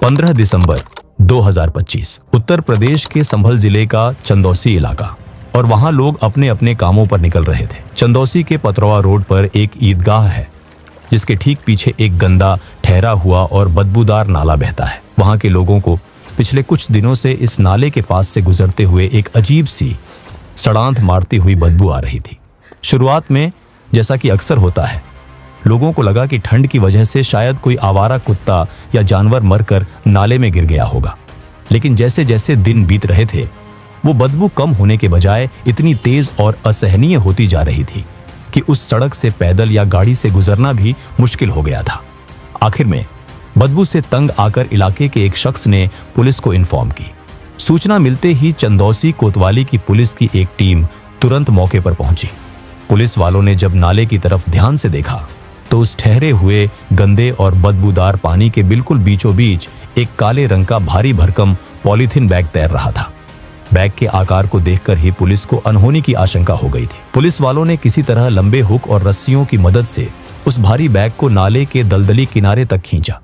15 दिसंबर 2025 उत्तर प्रदेश के संभल जिले का चंदौसी इलाका, और वहां लोग अपने अपने कामों पर निकल रहे थे। चंदौसी के पतरौआ रोड पर एक ईदगाह है जिसके ठीक पीछे एक गंदा, ठहरा हुआ और बदबूदार नाला बहता है। वहां के लोगों को पिछले कुछ दिनों से इस नाले के पास से गुजरते हुए एक अजीब सी सड़ांध मारती हुई बदबू आ रही थी। शुरुआत में, जैसा कि अक्सर होता है, लोगों को लगा कि ठंड की वजह से शायद कोई आवारा कुत्ता या जानवर मरकर नाले में गिर गया होगा। लेकिन जैसे जैसे दिन बीत रहे थे, वो बदबू कम होने के बजाय इतनी तेज और असहनीय होती जा रही थी कि उस सड़क से पैदल या गाड़ी से गुजरना भी मुश्किल हो गया था। आखिर में बदबू से तंग आकर इलाके के एक शख्स ने पुलिस को इन्फॉर्म की। सूचना मिलते ही चंदौसी कोतवाली की पुलिस की एक टीम तुरंत मौके पर पहुंची। पुलिस वालों ने जब नाले की तरफ ध्यान से देखा तो उस ठहरे हुए गंदे और बदबूदार पानी के बिल्कुल बीचों बीच एक काले रंग का भारी भरकम पॉलीथीन बैग तैर रहा था। बैग के आकार को देखकर ही पुलिस को अनहोनी की आशंका हो गई थी। पुलिस वालों ने किसी तरह लंबे हुक और रस्सियों की मदद से उस भारी बैग को नाले के दलदली किनारे तक खींचा।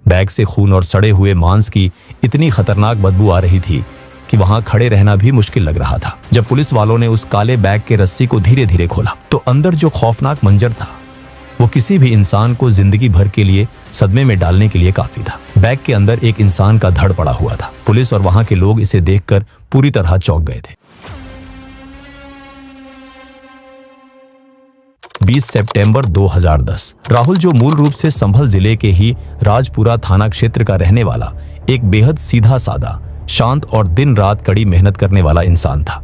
बैग से खून और सड़े हुए मांस की इतनी खतरनाक बदबू आ रही थी कि वहां खड़े रहना भी मुश्किल लग रहा था। जब पुलिस वालों ने उस काले बैग के रस्सी को धीरे धीरे खोला तो अंदर जो खौफनाक मंजर था वो किसी भी इंसान को जिंदगी भर के लिए सदमे में डालने के लिए काफी था। बैग के अंदर एक इंसान का धड़ पड़ा हुआ था। पुलिस और वहां के लोग इसे देखकर पूरी तरह चौंक गए थे। 20 सितंबर 2010 राहुल, जो मूल रूप से संभल जिले के ही राजपुरा थाना क्षेत्र का रहने वाला एक बेहद सीधा सादा, शांत और दिन रात कड़ी मेहनत करने वाला इंसान था।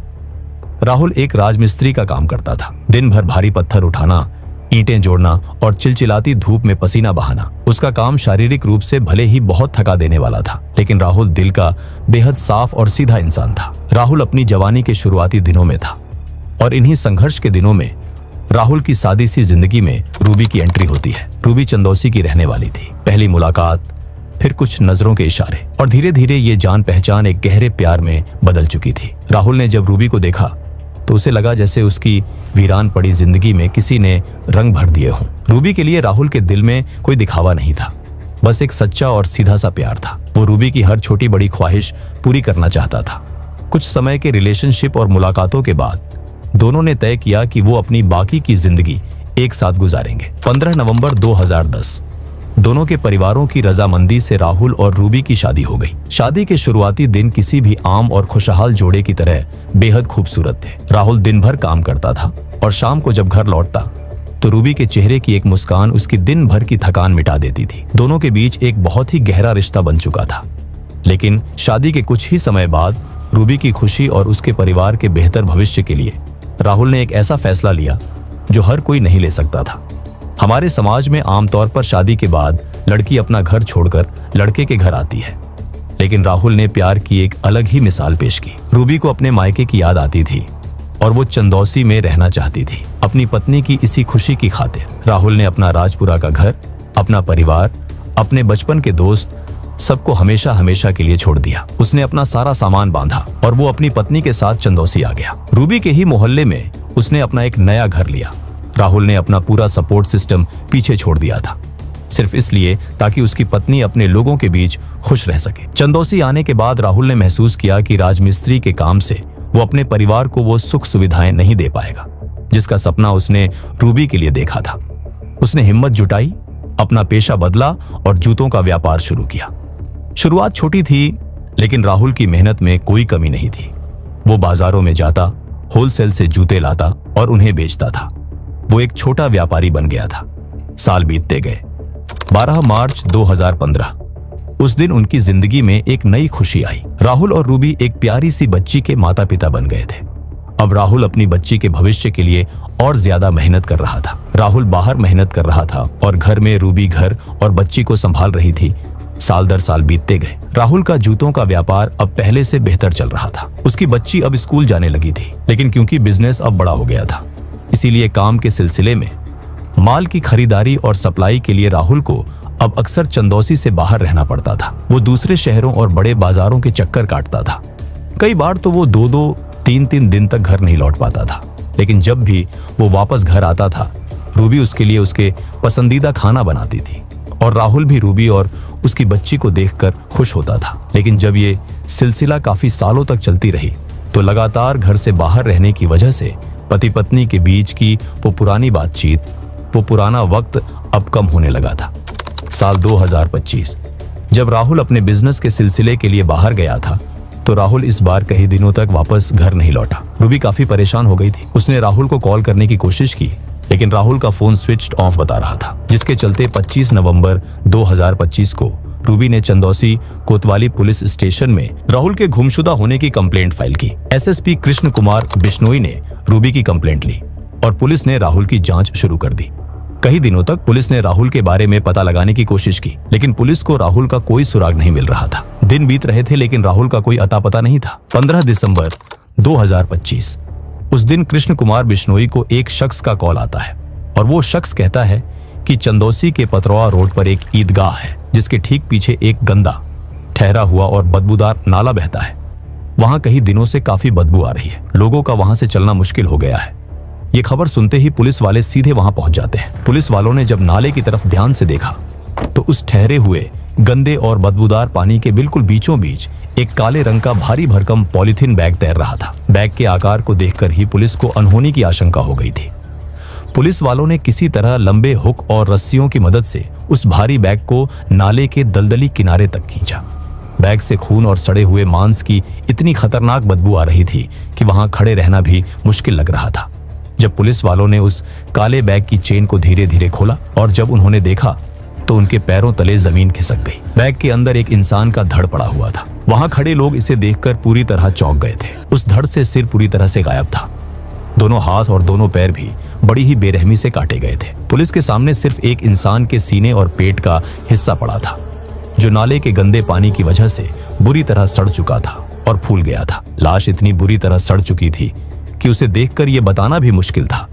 राहुल एक राजमिस्त्री का काम करता था। दिन भर भारी पत्थर उठाना, ईंटें जोड़ना और चिलचिलाती धूप में पसीना बहाना। उसका काम शारीरिक रूप से भले ही बहुत थका देने वाला था, लेकिन राहुल दिल का बेहद साफ और सीधा इंसान था। राहुल अपनी जवानी के शुरुआती दिनों में था और इन्हीं संघर्ष के दिनों में राहुल की सादी सी जिंदगी में रूबी की एंट्री होती है। रूबी चंदौसी की रहने वाली थी। पहली मुलाकात, फिर कुछ नजरों के इशारे और धीरे धीरे ये जान पहचान एक गहरे प्यार में बदल चुकी थी। राहुल ने जब रूबी को देखा तो उसे लगा जैसे उसकी वीरान पड़ी जिंदगी में किसी ने रंग भर दिए हों। रूबी के लिए राहुल के दिल में कोई दिखावा नहीं था, बस एक सच्चा और सीधा सा प्यार था। वो रूबी की हर छोटी बड़ी ख्वाहिश पूरी करना चाहता था। कुछ समय के रिलेशनशिप और मुलाकातों के बाद दोनों ने तय किया कि वो अपनी बाकी की जिंदगी एक साथ गुजारेंगे। 15 नवंबर 2010 दोनों के परिवारों की रजामंदी से राहुल और रूबी की शादी हो गई। शादी के शुरुआती दिन किसी भी आम और खुशहाल जोड़े की तरह बेहद खूबसूरत थे। राहुल दिन भर काम करता था और शाम को जब घर लौटता तो रूबी के चेहरे की एक मुस्कान उसकी दिन भर की थकान मिटा देती थी। दोनों के बीच एक बहुत ही गहरा रिश्ता बन चुका था। लेकिन शादी के कुछ ही समय बाद रूबी की खुशी और उसके परिवार के बेहतर भविष्य के लिए राहुल ने एक ऐसा फैसला लिया जो हर कोई नहीं ले सकता था। हमारे समाज में आमतौर पर शादी के बाद लड़की अपना घर छोड़कर लड़के के घर आती है, लेकिन राहुल ने प्यार की एक अलग ही मिसाल पेश की। रूबी को अपने मायके की याद आती थी और वो चंदौसी में रहना चाहती थी अपनी पत्नी की इसी खुशी की खातिर। राहुल ने अपना राजपुरा का घर, अपना परिवार, अपने बचपन के दोस्त, सबको हमेशा हमेशा के लिए छोड़ दिया। उसने अपना सारा सामान बांधा और वो अपनी पत्नी के साथ चंदौसी आ गया। रूबी के ही मोहल्ले में उसने अपना एक नया घर लिया। राहुल ने अपना पूरा सपोर्ट सिस्टम पीछे छोड़ दिया था, सिर्फ इसलिए ताकि उसकी पत्नी अपने लोगों के बीच खुश रह सके। चंदौसी आने के बाद राहुल ने महसूस किया कि राजमिस्त्री के काम से वो अपने परिवार को वो सुख सुविधाएं नहीं दे पाएगा जिसका सपना उसने रूबी के लिए देखा था। उसने हिम्मत जुटाई, अपना पेशा बदला और जूतों का व्यापार शुरू किया। शुरुआत छोटी थी, लेकिन राहुल की मेहनत में कोई कमी नहीं थी। वो बाजारों में जाता, होलसेल से जूते लाता और उन्हें बेचता था। वो एक छोटा व्यापारी बन गया था। साल बीतते गए। 12 मार्च 2015 उस दिन उनकी जिंदगी में एक नई खुशी आई। राहुल और रूबी एक प्यारी सी बच्ची के माता पिता बन गए थे। अब राहुल अपनी बच्ची के भविष्य के लिए और ज्यादा मेहनत कर रहा था। राहुल बाहर मेहनत कर रहा था और घर में रूबी घर और बच्ची को संभाल रही थी। साल दर साल बीतते गए। राहुल का जूतों का व्यापार अब पहले से बेहतर चल रहा था। उसकी बच्ची अब स्कूल जाने लगी थी, लेकिन क्योंकि बिजनेस अब बड़ा हो गया था, इसीलिए काम के सिलसिले में माल की खरीदारी और सप्लाई के लिए राहुल को अब अक्सर चंदौसी से बाहर रहना पड़ता था। वो दूसरे शहरों और बड़े बाजारों के चक्कर काटता था। कई बार तो वो 2-2, 3-3 दिन तक घर नहीं लौट पाता था। लेकिन जब भी वो वापस घर आता था, रूबी उसके लिए उसके पसंदीदा खाना बनाती थी। और राहुल भी रूबी और उसकी बच्ची को देखकर खुश होता था। लेकिन जब ये सिलसिला काफी सालों तक चलती रही तो लगातार घर से बाहर रहने की वजह से पति पत्नी के बीच की वो पुरानी बातचीत, वो पुराना वक्त अब कम होने लगा था। साल 2025 जब राहुल अपने बिजनेस के सिलसिले के लिए बाहर गया था तो राहुल इस बार कई दिनों तक वापस घर नहीं लौटा। रूबी काफी परेशान हो गई थी। उसने राहुल को कॉल करने की कोशिश की लेकिन राहुल का फोन स्विच्ड ऑफ बता रहा था, जिसके चलते 25 नवंबर 2025 को रूबी ने चंदौसी कोतवाली पुलिस स्टेशन में राहुल के गुमशुदा होने की कंप्लेंट फाइल की। एसएसपी कृष्ण कुमार बिश्नोई ने रूबी की कंप्लेंट ली और पुलिस ने राहुल की जांच शुरू कर दी। कई दिनों तक पुलिस ने राहुल के बारे में पता लगाने की कोशिश की लेकिन पुलिस को राहुल का कोई सुराग नहीं मिल रहा था। दिन बीत रहे थे लेकिन राहुल का कोई अता पता नहीं था। 15 दिसंबर 2025 उस दिन कृष्ण कुमार बिश्नोई को एक शख्स का कॉल आता है और वो शख्स कहता है कि चंदौसी के पतरौआ रोड पर एक ईदगाह है जिसके ठीक पीछे एक गंदा, ठहरा हुआ और बदबूदार नाला बहता है। वहां कई दिनों से काफी बदबू आ रही है। लोगों का वहां से चलना मुश्किल हो गया है। ये खबर सुनते ही पुलिस वाले सीधे वहां पहुंच जाते हैं। पुलिस वालों ने जब नाले की तरफ ध्यान से देखा तो उस ठहरे हुए गंदे और बदबूदार पानी के बिल्कुल बीचों बीच एक काले रंग का भारी भरकम पॉलीथीन बैग तैर रहा था। बैग के आकार को देखकर ही पुलिस को अनहोनी की आशंका हो गई थी। पुलिस वालों ने किसी तरह लंबे हुक और रस्सियों की मदद से उस भारी बैग को नाले के दलदली किनारे तक खींचा। बैग से खून और सड़े हुए मांस की इतनी खतरनाक बदबू आ रही थी कि वहां खड़े रहना भी मुश्किल लग रहा था। जब पुलिस वालों ने उस काले बैग की चेन को धीरे धीरे खोला और जब उन्होंने देखा तो उनके पैरों तले जमीन खिसक गई। बैग के अंदर एक इंसान का धड़ पड़ा हुआ था। वहां खड़े लोग इसे देखकर पूरी तरह चौंक गए थे। उस धड़ से सिर पूरी तरह से गायब था। दोनों हाथ और दोनों पैर भी बड़ी ही बेरहमी से काटे गए थे। पुलिस के सामने सिर्फ एक इंसान के सीने और पेट का हिस्सा पड़ा था जो नाले के गंदे पानी की वजह से बुरी तरह सड़ चुका था और फूल गया था। लाश इतनी बुरी तरह सड़ चुकी थी कि उसे देखकर यह बताना भी मुश्किल था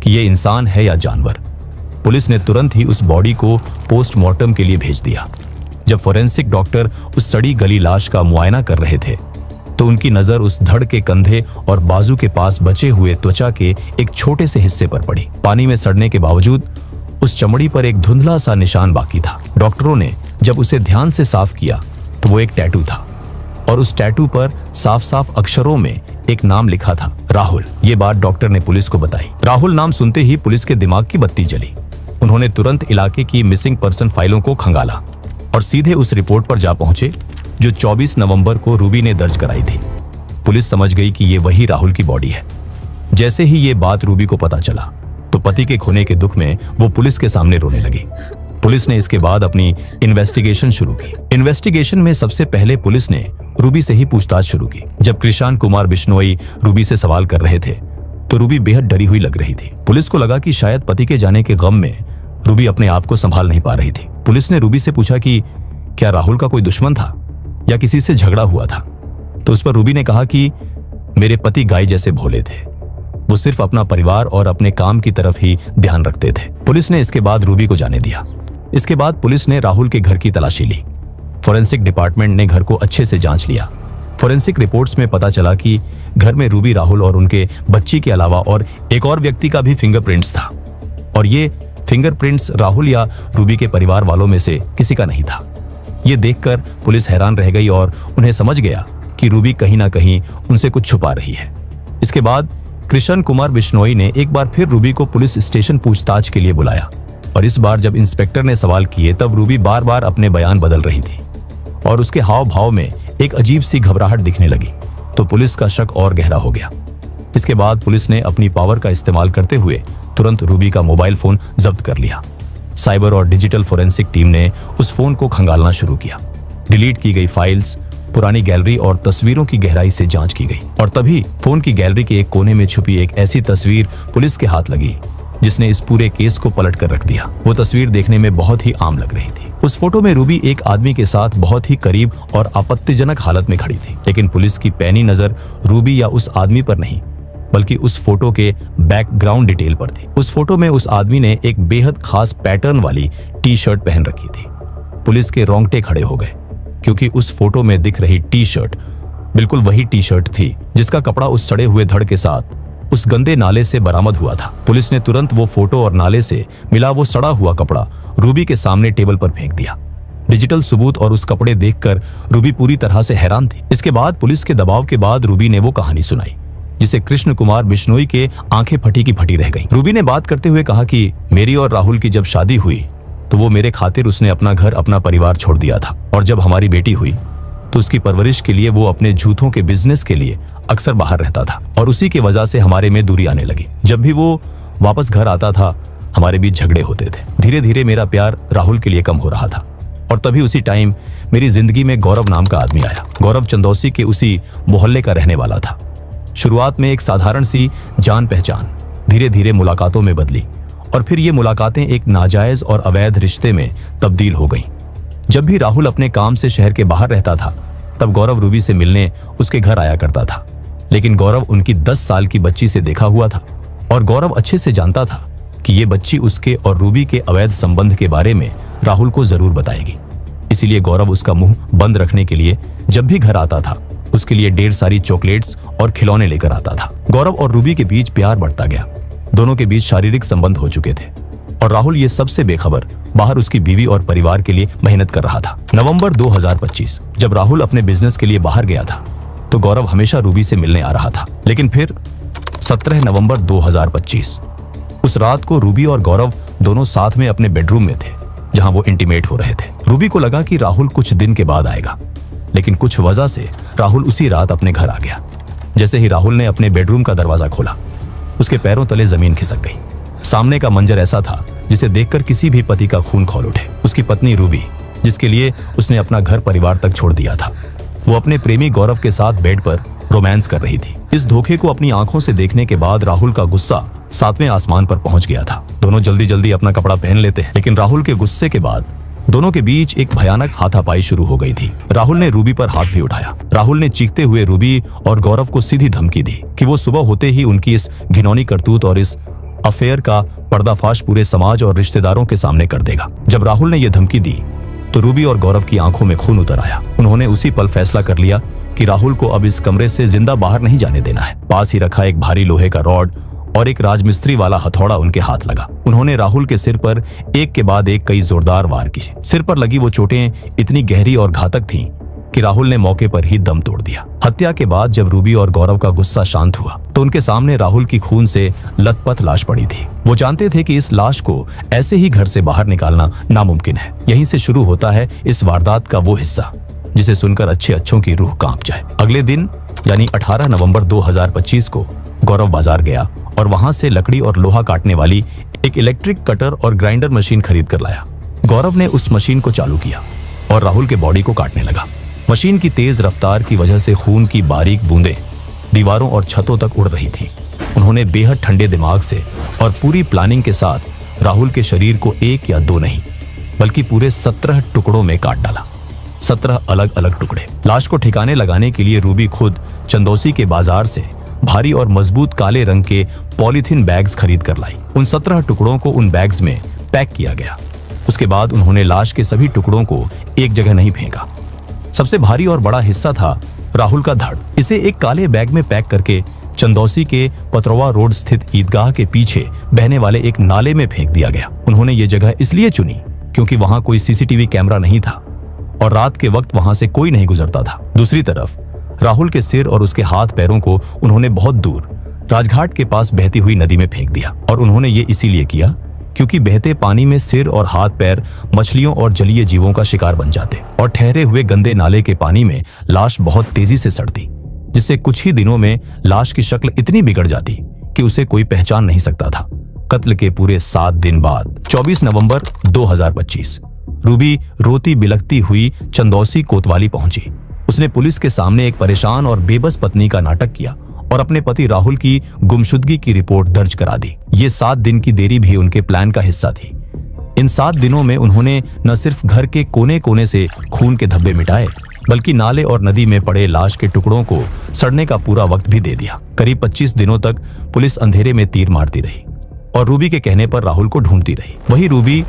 कि यह इंसान है या जानवर। पुलिस ने तुरंत ही उस बॉडी को पोस्टमार्टम के लिए भेज दिया। जब फोरेंसिक डॉक्टर उस सड़ी गली लाश का मुआयना कर रहे थे तो उनकी नजर उस धड़ के कंधे और बाजू के पास बचे हुए त्वचा के एक छोटे से हिस्से पर पड़ी। पानी में सड़ने के बावजूद उस चमड़ी पर एक धुंधला सा निशान बाकी था। डॉक्टरों ने जब उसे ध्यान से साफ किया तो वो एक टैटू था और उस टैटू पर साफ साफ अक्षरों में एक नाम लिखा था, राहुल। ये बात डॉक्टर ने पुलिस को बताई। राहुल नाम सुनते ही पुलिस के दिमाग की बत्ती जली। उन्होंने तुरंत इलाके की मिसिंग पर्सन फाइलों को खंगाला और सीधे उस रिपोर्ट पर जा पहुंचे जो 24 नवंबर को रूबी ने दर्ज कराई थी। पुलिस समझ गई कि ये वही राहुल की बॉडी है। जैसे ही ये बात रूबी को पता चला तो पति के खोने के दुख में वो पुलिस के सामने रोने लगी। पुलिस ने इसके बाद अपनी इन्वेस्टिगेशन शुरू की। इन्वेस्टिगेशन में सबसे पहले पुलिस ने रूबी से ही पूछताछ शुरू की। जब कृष्ण कुमार बिश्नोई रूबी से सवाल कर रहे थे तो रूबी बेहद डरी हुई लग रही थी। पुलिस को लगा कि शायद पति के जाने के गम में रूबी अपने आप को संभाल नहीं पा रही थी। पुलिस ने रूबी से पूछा कि क्या राहुल का कोई दुश्मन था या किसी से झगड़ा हुआ था। तो उस पर रूबी ने कहा कि मेरे पति गाय जैसे भोले थे, वो सिर्फ अपना परिवार और अपने काम की तरफ ही ध्यान रखते थे। पुलिस ने इसके बाद रूबी को जाने दिया। इसके बाद पुलिस ने राहुल के घर की तलाशी ली। फोरेंसिक डिपार्टमेंट ने घर को अच्छे से जांच लिया। फोरेंसिक रिपोर्ट्स में पता चला कि घर में रूबी, राहुल और उनके बच्ची के अलावा और एक और व्यक्ति का भी फिंगरप्रिंट्स था और ये फिंगरप्रिंट्स राहुल या रूबी के परिवार वालों में से किसी का नहीं था। ये देखकर पुलिस हैरान रह गई और उन्हें समझ गया कि रूबी कहीं ना कहीं उनसे कुछ छुपा रही है। इसके बाद कृष्ण कुमार बिश्नोई ने एक बार फिर रूबी को पुलिस स्टेशन पूछताछ के लिए बुलाया और इस बार जब इंस्पेक्टर ने सवाल किए तब रूबी बार बार अपने बयान बदल रही थी और उसके हाव भाव में एक अजीब सी घबराहट दिखने लगी। तो पुलिस का शक और गहरा हो गया। इसके बाद पुलिस ने अपनी पावर का इस्तेमाल करते हुए तुरंत रूबी का मोबाइल फोन जब्त कर लिया। साइबर और डिजिटल फोरेंसिक टीम ने उस फोन को खंगालना शुरू किया। डिलीट की गई फाइल्स, पुरानी गैलरी और तस्वीरों की गहराई से जांच की गई और तभी फोन की गैलरी के एक कोने में छुपी एक ऐसी तस्वीर पुलिस के हाथ लगी जिसने इस पूरे केस को पलट कर रख दिया। वो तस्वीर देखने में बहुत ही आम लग रही थी। उस फोटो में रूबी एक आदमी के साथ बहुत ही करीब और आपत्तिजनक हालत में खड़ी थी, लेकिन पुलिस की पैनी नजर रूबी या उस आदमी पर नहीं बल्कि उस फोटो के बैकग्राउंड डिटेल पर थी। उस फोटो में उस आदमी ने एक बेहद खास पैटर्न वाली टी शर्ट पहन रखी थी। पुलिस के रोंगटे खड़े हो गए क्योंकि उस फोटो में दिख रही टी शर्ट बिल्कुल वही टी शर्ट थी जिसका कपड़ा उस सड़े हुए धड़ के साथ उस गंदे नाले से बरामद हुआ था। पुलिस ने तुरंत वो फोटो और नाले से मिला वो सड़ा हुआ कपड़ा रूबी के सामने टेबल पर फेंक दिया। डिजिटल सबूत और उस कपड़े देखकर रूबी पूरी तरह से हैरान थी। इसके बाद पुलिस के दबाव के बाद रूबी ने वो कहानी सुनाई जिसे कृष्ण कुमार बिश्नोई के आंखें फटी की फटी रह गईं। रूबी ने बात करते हुए कहा कि मेरी और राहुल की जब शादी हुई तो वो मेरे खातिर उसने अपना घर अपना परिवार छोड़ दिया था, और जब हमारी बेटी हुई तो उसकी परवरिश के लिए वो अपने जूतों के बिजनेस के लिए अक्सर बाहर रहता था, और उसी की वजह से हमारे में दूरी आने लगी। जब भी वो वापस घर आता था हमारे बीच झगड़े होते थे। धीरे धीरे मेरा प्यार राहुल के लिए कम हो रहा था, और तभी उसी टाइम मेरी जिंदगी में गौरव नाम का आदमी आया। गौरव चंदौसी के उसी मोहल्ले का रहने वाला था। शुरुआत में एक साधारण सी जान पहचान धीरे धीरे मुलाकातों में बदली, और फिर ये मुलाकातें एक नाजायज और अवैध रिश्ते में तब्दील हो गईं। जब भी राहुल अपने काम से शहर के बाहर रहता था तब गौरव रूबी से मिलने उसके घर आया करता था, लेकिन गौरव उनकी 10 साल की बच्ची से देखा हुआ था, और गौरव अच्छे से जानता था कि ये बच्ची उसके और रूबी के अवैध संबंध के बारे में राहुल को जरूर बताएगी। इसीलिए गौरव उसका मुंह बंद रखने के लिए जब भी घर आता था उसके लिए ढेर सारी चॉकलेट्स और खिलौने लेकर आता था। गौरव और रूबी के बीच प्यार बढ़ता गया। दोनों के बीच शारीरिक संबंध हो चुके थे, और राहुल ये सबसे बेखबर बाहर उसकी बीवी और परिवार के लिए मेहनत कर रहा था। नवंबर 2025 जब राहुल अपने बिजनेस के लिए बाहर गया था तो गौरव हमेशा रूबी से मिलने आ रहा था, लेकिन फिर 17 नवंबर 2025 उस रात को रूबी और गौरव दोनों साथ में अपने बेडरूम में थे जहां वो इंटीमेट हो रहे थे। रूबी को लगा कि राहुल कुछ दिन के बाद आएगा, लेकिन कुछ वजह से राहुल उसी रात अपने घर आ गया। जैसे ही राहुल ने अपने बेडरूम का दरवाजा खोला उसके पैरों तले जमीन खिसक गई। सामने का मंजर ऐसा था जिसे देखकर किसी भी पति का खून खौल उठे। उसकी पत्नी रूबी, जिसके लिए उसने अपना घर परिवार तक छोड़ दिया था, वो अपने प्रेमी गौरव के साथ बेड पर रोमांस कर रही थी। इस धोखे को अपनी आंखों से देखने के बाद राहुल का गुस्सा 7वें आसमान पर पहुंच गया था। दोनों जल्दी जल्दी अपना कपड़ा पहन लेते हैं, लेकिन राहुल के गुस्से के बाद दोनों के बीच एक भयानक हाथापाई शुरू हो गई थी। राहुल ने रूबी पर हाथ भी उठाया। राहुल ने चीखते हुए रूबी और गौरव को सीधी धमकी दी कि वो सुबह होते ही उनकी इस घिनौनी करतूत और इस अफेयर का पर्दाफाश पूरे समाज और रिश्तेदारों के सामने कर देगा। जब राहुल ने यह धमकी दी तो रूबी और गौरव की आंखों में खून उतर आया। उन्होंने उसी पल फैसला कर लिया कि राहुल को अब इस कमरे से जिंदा बाहर नहीं जाने देना है। पास ही रखा एक भारी लोहे का रॉड और एक राजमिस्त्री वाला हथौड़ा उनके हाथ लगा। उन्होंने राहुल के सिर पर एक के बाद एक कई जोरदार वार किए। सिर पर लगी वो चोटें इतनी गहरी और घातक थीं कि राहुल ने मौके पर ही दम तोड़ दिया। हत्या के बाद जब रूबी और गौरव का गुस्सा शांत हुआ तो उनके सामने राहुल की खून से लथपथ लाश पड़ी थी। वो जानते थे कि इस लाश को ऐसे ही घर से बाहर निकालना नामुमकिन है। यहीं से शुरू होता है इस वारदात का वो हिस्सा जिसे सुनकर अच्छों की रूह कांप जाए। अगले दिन यानी 18 नवंबर 2025 को गौरव बाजार गया और वहां से लकड़ी और लोहा काटने वाली एक इलेक्ट्रिक कटर और ग्राइंडर मशीन खरीद कर लाया। गौरव ने उस मशीन को चालू किया और राहुल के बॉडी को काटने लगा। मशीन की तेज रफ्तार की वजह से खून की बारीक बूंदें दीवारों और छतों तक उड़ रही थीं। उन्होंने बेहद ठंडे दिमाग से और पूरी प्लानिंग के साथ राहुल के शरीर को 1 या 2 नहीं बल्कि पूरे 17 टुकड़ों में काट डाला। 17 अलग अलग टुकड़े। लाश को ठिकाने लगाने के लिए रूबी खुद चंदौसी के बाजार से भारी और मजबूत काले रंग के पॉलीथीन बैग्स खरीद कर लाई। उन 17 टुकड़ों को उन बैग्स में पैक किया गया। उसके बाद उन्होंने लाश के सभी टुकड़ों को एक जगह नहीं फेंका। सबसे भारी और बड़ा हिस्सा था राहुल का धड़। इसे एक काले बैग में पैक करके चंदौसी के पतरवा रोड स्थित ईदगाह के पीछे बहने वाले एक नाले में फेंक दिया गया। उन्होंने ये जगह इसलिए चुनी क्योंकि वहां कोई सीसीटीवी कैमरा नहीं था और रात के वक्त वहां से कोई नहीं गुजरता था। दूसरी तरफ राहुल के सिर और उसके हाथ पैरों को उन्होंने बहुत दूर राजघाट के पास बहती हुई नदी में फेंक दिया, और उन्होंने ये इसीलिए किया क्योंकि बहते पानी में सिर और हाथ पैर मछलियों और जलीय जीवों का शिकार बन जाते और ठहरे हुए गंदे नाले के पानी में लाश बहुत तेजी से सड़ती, जिससे कुछ ही दिनों में लाश की शक्ल इतनी बिगड़ जाती कि उसे कोई पहचान नहीं सकता था। कत्ल के पूरे 7 दिन बाद 24 नवंबर 2025 रूबी रोती बिलखती हुई चंदौसी कोतवाली पहुंची। उसने पुलिस के सामने एक परेशान और बेबस पत्नी का नाटक किया और अपने पति राहुल की गुमशुदगी की रिपोर्ट दर्ज करा दी। ये 7 दिन की देरी भी उनके प्लान का हिस्सा थी। इन 7 दिनों में उन्होंने न सिर्फ घर के कोने कोने से खून के धब्बे मिटाए बल्कि नाले और नदी में पड़े लाश के टुकड़ों को सड़ने का पूरा वक्त भी दे दिया। करीब 25 दिनों तक पुलिस अंधेरे में तीर मारती रही और रूबी के कहने पर राहुल को ढूंढती रही। वही रूबी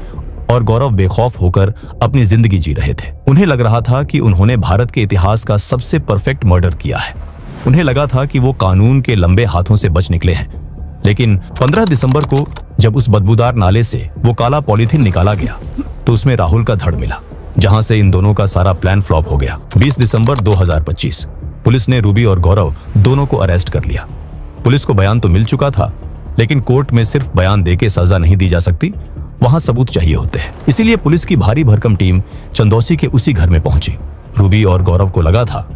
और गौरव बेखौफ होकर अपनी जिंदगी जी रहे थे। उन्हें लग रहा था कि उन्होंने भारत के इतिहास का सबसे परफेक्ट मर्डर किया है। उन्हें लगा था कि वो कानून के लंबे हाथों से बच निकले हैं। लेकिन 15 दिसंबर को जब उस बदबूदार नाले से वो काला पॉलीथीन निकाला गया तो उसमें राहुल का धड़ मिला, जहां से इन दोनों का सारा प्लान फ्लॉप हो गया। 20 दिसंबर 2025 पुलिस ने रूबी और गौरव दोनों को अरेस्ट कर लिया। पुलिस को बयान तो मिल चुका था, लेकिन कोर्ट में सिर्फ बयान देके सजा नहीं दी जा सकती, वहां सबूत चाहिए होते हैं। इसीलिए पुलिस की भारी भरकम टीम चंदौसी के उसी घर में पहुंची। रूबी और गौरव को लगा था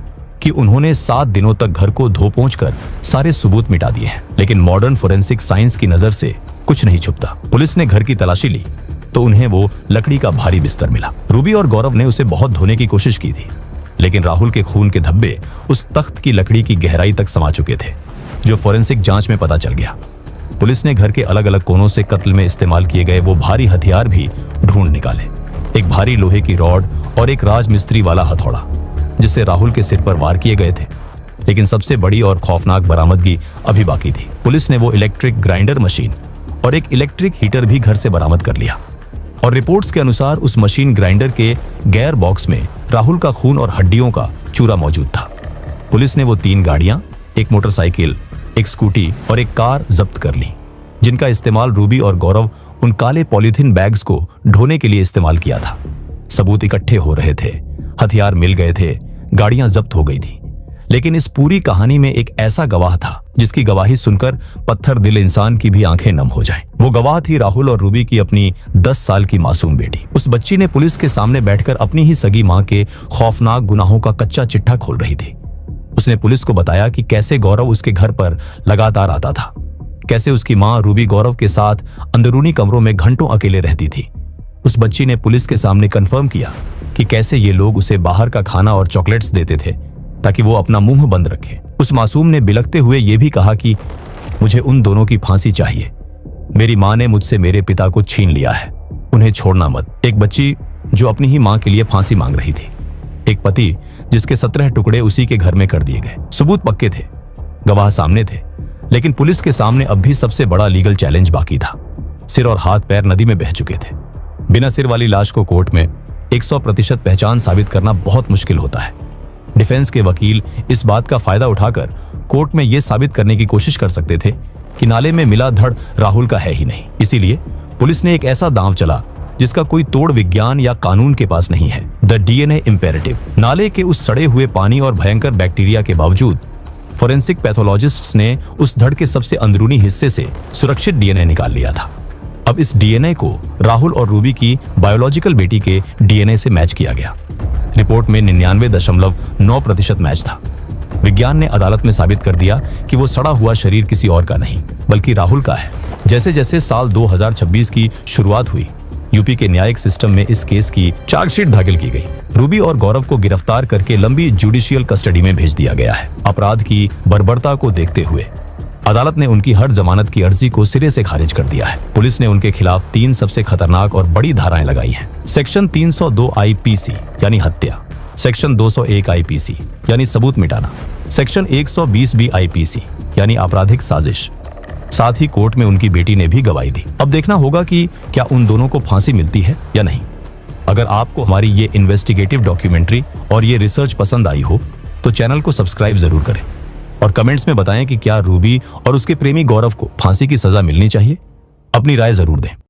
कि उन्होंने 7 दिनों तक घर को धो पोंछ कर सारे सबूत मिटा दिए हैं, लेकिन मॉडर्न फोरेंसिक साइंस की नजर से कुछ नहीं छुपता। पुलिस ने घर की तलाशी ली तो उन्हें वो लकड़ी का भारी बिस्तर मिला। रूबी और गौरव ने उसे बहुत धोने की कोशिश की थी, लेकिन राहुल के खून के धब्बे उस तख्त की लकड़ी की गहराई तक समा चुके थे, जो फोरेंसिक जांच में पता चल गया। पुलिस ने घर के अलग अलग कोनों से कत्ल में इस्तेमाल किए गए वो भारी हथियार भी ढूंढ निकाले। एक भारी लोहे की रॉड और एक राजमिस्त्री वाला हथौड़ा, जिससे राहुल के सिर पर वार किए गए थे। लेकिन सबसे बड़ी और खौफनाक बरामदगी अभी बाकी थी। पुलिस ने वो इलेक्ट्रिक ग्राइंडर मशीन और एक इलेक्ट्रिक हीटर भी घर से बरामद कर लिया, और रिपोर्ट्स के अनुसार उस मशीन ग्राइंडर के गेयर बॉक्स में राहुल का खून और हड्डियों का चूरा मौजूद था। पुलिस ने वो 3 गाड़ियां, एक मोटरसाइकिल, एक स्कूटी और एक कार जब्त कर ली, जिनका इस्तेमाल रूबी और गौरव उन काले पॉलीथीन बैग्स को ढोने के लिए इस्तेमाल किया था। सबूत इकट्ठे हो रहे थे, हथियार मिल गए थे, गाड़ियां जब्त हो गई थी, लेकिन इस पूरी कहानी में एक ऐसा गवाह था जिसकी गवाही सुनकर पत्थर दिल इंसान की भी आंखें नम हो जाएं। वो गवाह थी राहुल और रूबी की अपनी 10 साल की मासूम बेटी। उस बच्ची ने पुलिस के सामने बैठकर अपनी ही सगी मां के खौफनाक गुनाहों का कच्चा चिट्ठा खोल रही थी। उसने पुलिस को बताया कि कैसे गौरव उसके घर पर लगातार आता था, कैसे उसकी मां रूबी गौरव के साथ अंदरूनी कमरों में घंटों अकेले रहती थी। उस बच्ची ने पुलिस के सामने कंफर्म किया कि कैसे ये लोग उसे बाहर का खाना और चॉकलेट्स देते थे ताकि वो अपना मुंह बंद रखे। उस मासूम ने बिलखते हुए ये भी कहा कि मुझे उन दोनों की फांसी चाहिए। मेरी मां ने मुझसे मेरे पिता को छीन लिया है, उन्हें छोड़ना मत। एक बच्ची जो अपनी ही मां के लिए फांसी मांग रही थी। एक पति जिसके 17 टुकड़े उसी के घर में कर दिए गए। सबूत पक्के थे, गवाह सामने थे, लेकिन पुलिस के सामने अब भी सबसे बड़ा लीगल चैलेंज बाकी था। सिर और हाथ पैर नदी में बह चुके थे। बिना सिर वाली लाश को कोर्ट में 100% पहचान साबित करना बहुत मुश्किल होता है। डिफेंस के वकील इस बात का फायदा उठाकर कोर्ट में यह साबित करने की कोशिश कर सकते थे कि नाले में मिला धड़ राहुल का है ही नहीं। इसीलिए पुलिस ने एक ऐसा दांव चला जिसका कोई तोड़ विज्ञान या कानून के पास नहीं है, द डीएनए इंपेरेटिव। नाले के उस सड़े हुए पानी और भयंकर बैक्टीरिया के बावजूद फोरेंसिक पैथोलॉजिस्ट्स ने उस धड़ के सबसे अंदरूनी हिस्से से सुरक्षित डीएनए निकाल लिया था। अब इस डीएनए को राहुल और रूबी की बायोलॉजिकल बेटी के डीएनए से मैच किया गया। रिपोर्ट में 99.9% मैच था। विज्ञान ने अदालत में साबित कर दिया कि वो सड़ा हुआ शरीर किसी और का नहीं बल्कि राहुल का है। जैसे जैसे साल 2026 की शुरुआत हुई, यूपी के न्यायिक सिस्टम में इस केस की चार्जशीट दाखिल की गई। रूबी और गौरव को गिरफ्तार करके लंबी जुडिशियल कस्टडी में भेज दिया गया है। अपराध की बर्बरता को देखते हुए अदालत ने उनकी हर जमानत की अर्जी को सिरे से खारिज कर दिया है। पुलिस ने उनके खिलाफ 3 सबसे खतरनाक और बड़ी धाराएं लगाई हैं। सेक्शन 302 आईपीसी यानी हत्या, सेक्शन 201 आईपीसी यानी सबूत मिटाना, सेक्शन 120 बी आईपीसी यानी आपराधिक साजिश। साथ ही कोर्ट में उनकी बेटी ने भी गवाही दी। अब देखना होगा कि क्या उन दोनों को फांसी मिलती है या नहीं। अगर आपको हमारी ये इन्वेस्टिगेटिव डॉक्यूमेंट्री और ये रिसर्च पसंद आई हो तो चैनल को सब्सक्राइब जरूर करें और कमेंट्स में बताएं कि क्या रूबी और उसके प्रेमी गौरव को फांसी की सजा मिलनी चाहिए। अपनी राय जरूर दें।